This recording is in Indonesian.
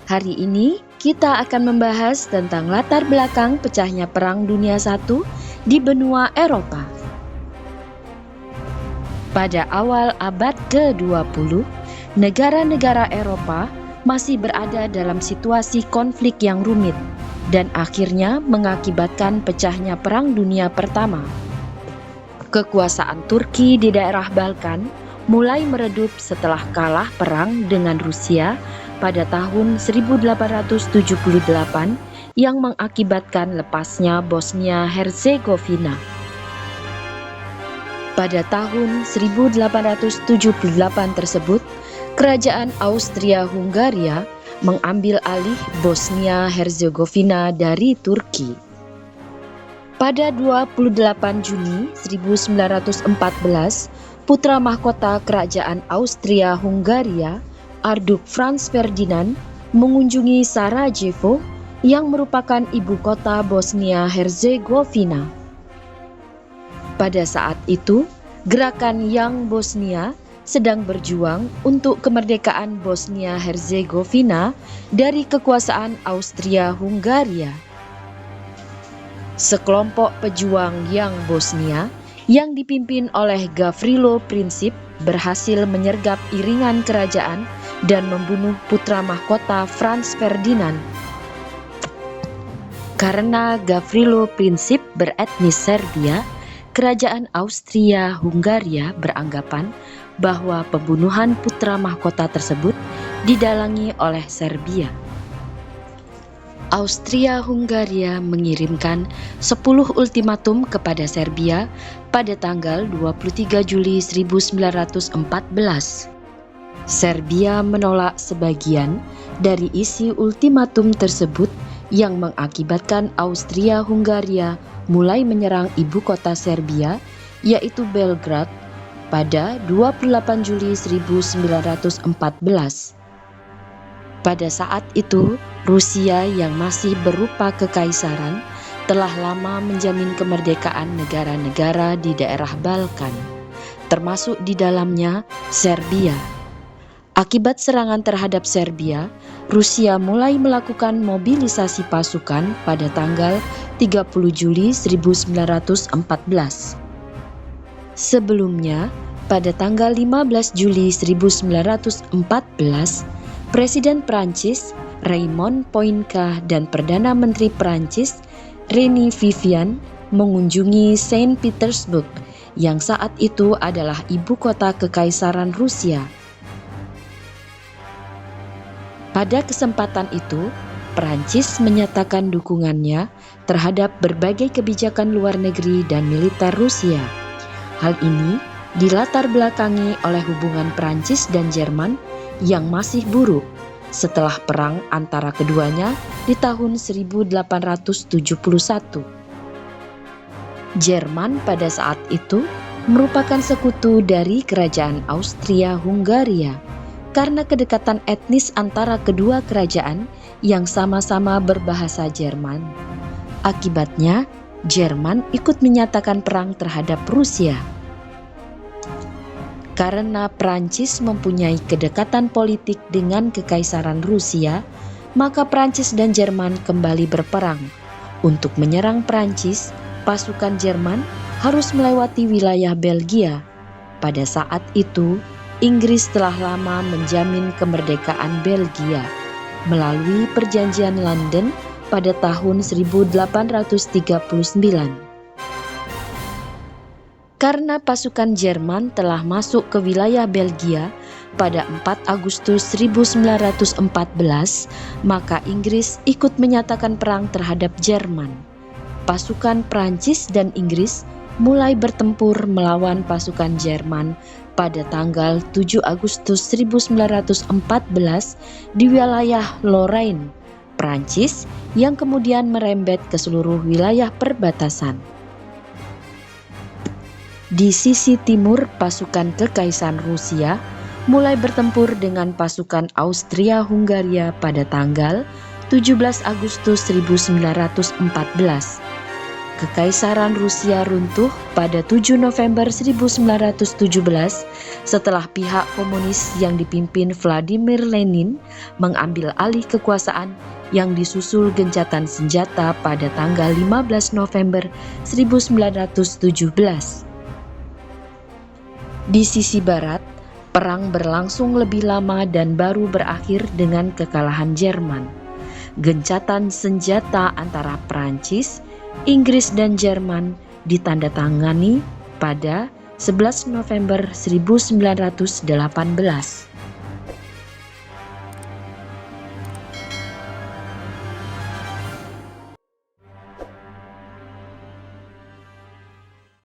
Hari ini kita akan membahas tentang latar belakang pecahnya Perang Dunia I di benua Eropa. Pada awal abad ke-20, negara-negara Eropa masih berada dalam situasi konflik yang rumit dan akhirnya mengakibatkan pecahnya Perang Dunia Pertama. Kekuasaan Turki di daerah Balkan mulai meredup setelah kalah perang dengan Rusia pada tahun 1878 yang mengakibatkan lepasnya Bosnia-Herzegovina. Pada tahun 1878 tersebut, Kerajaan Austria-Hungaria mengambil alih Bosnia-Herzegovina dari Turki. Pada 28 Juni 1914, putra mahkota Kerajaan Austria-Hungaria, Arduk Franz Ferdinand, mengunjungi Sarajevo yang merupakan ibu kota Bosnia-Herzegovina. Pada saat itu, gerakan Young Bosnia sedang berjuang untuk kemerdekaan Bosnia-Herzegovina dari kekuasaan Austria-Hungaria. Sekelompok pejuang Young Bosnia yang dipimpin oleh Gavrilo Princip berhasil menyergap iringan kerajaan dan membunuh putra mahkota Franz Ferdinand. Karena Gavrilo Princip beretnis Serbia, Kerajaan Austria-Hungaria beranggapan bahwa pembunuhan putra mahkota tersebut didalangi oleh Serbia. Austria-Hungaria mengirimkan 10 ultimatum kepada Serbia pada tanggal 23 Juli 1914. Serbia menolak sebagian dari isi ultimatum tersebut yang mengakibatkan Austria-Hungaria mulai menyerang ibu kota Serbia, yaitu Belgrade, pada 28 Juli 1914. Pada saat itu, Rusia yang masih berupa kekaisaran telah lama menjamin kemerdekaan negara-negara di daerah Balkan, termasuk di dalamnya Serbia. Akibat serangan terhadap Serbia, Rusia mulai melakukan mobilisasi pasukan pada tanggal 30 Juli 1914. Sebelumnya, pada tanggal 15 Juli 1914, Presiden Prancis Raymond Poincaré dan Perdana Menteri Prancis René Vivian mengunjungi Saint Petersburg yang saat itu adalah ibu kota kekaisaran Rusia. Pada kesempatan itu, Prancis menyatakan dukungannya terhadap berbagai kebijakan luar negeri dan militer Rusia. Hal ini dilatar belakangi oleh hubungan Prancis dan Jerman yang masih buruk setelah perang antara keduanya di tahun 1871. Jerman pada saat itu merupakan sekutu dari Kerajaan Austria-Hungaria karena kedekatan etnis antara kedua kerajaan yang sama-sama berbahasa Jerman. Akibatnya, Jerman ikut menyatakan perang terhadap Rusia. Karena Prancis mempunyai kedekatan politik dengan Kekaisaran Rusia, maka Prancis dan Jerman kembali berperang. Untuk menyerang Prancis, pasukan Jerman harus melewati wilayah Belgia. Pada saat itu, Inggris telah lama menjamin kemerdekaan Belgia melalui Perjanjian London pada tahun 1839. Karena pasukan Jerman telah masuk ke wilayah Belgia pada 4 Agustus 1914, maka Inggris ikut menyatakan perang terhadap Jerman. Pasukan Prancis dan Inggris mulai bertempur melawan pasukan Jerman pada tanggal 7 Agustus 1914 di wilayah Lorraine, Prancis, yang kemudian merembet ke seluruh wilayah perbatasan. Di sisi timur, pasukan Kekaisaran Rusia mulai bertempur dengan pasukan Austria-Hungaria pada tanggal 17 Agustus 1914. Kekaisaran Rusia runtuh pada 7 November 1917 setelah pihak komunis yang dipimpin Vladimir Lenin mengambil alih kekuasaan yang disusul gencatan senjata pada tanggal 15 November 1917. Di sisi barat, perang berlangsung lebih lama dan baru berakhir dengan kekalahan Jerman. Gencatan senjata antara Prancis, Inggris dan Jerman ditandatangani pada 11 November 1918.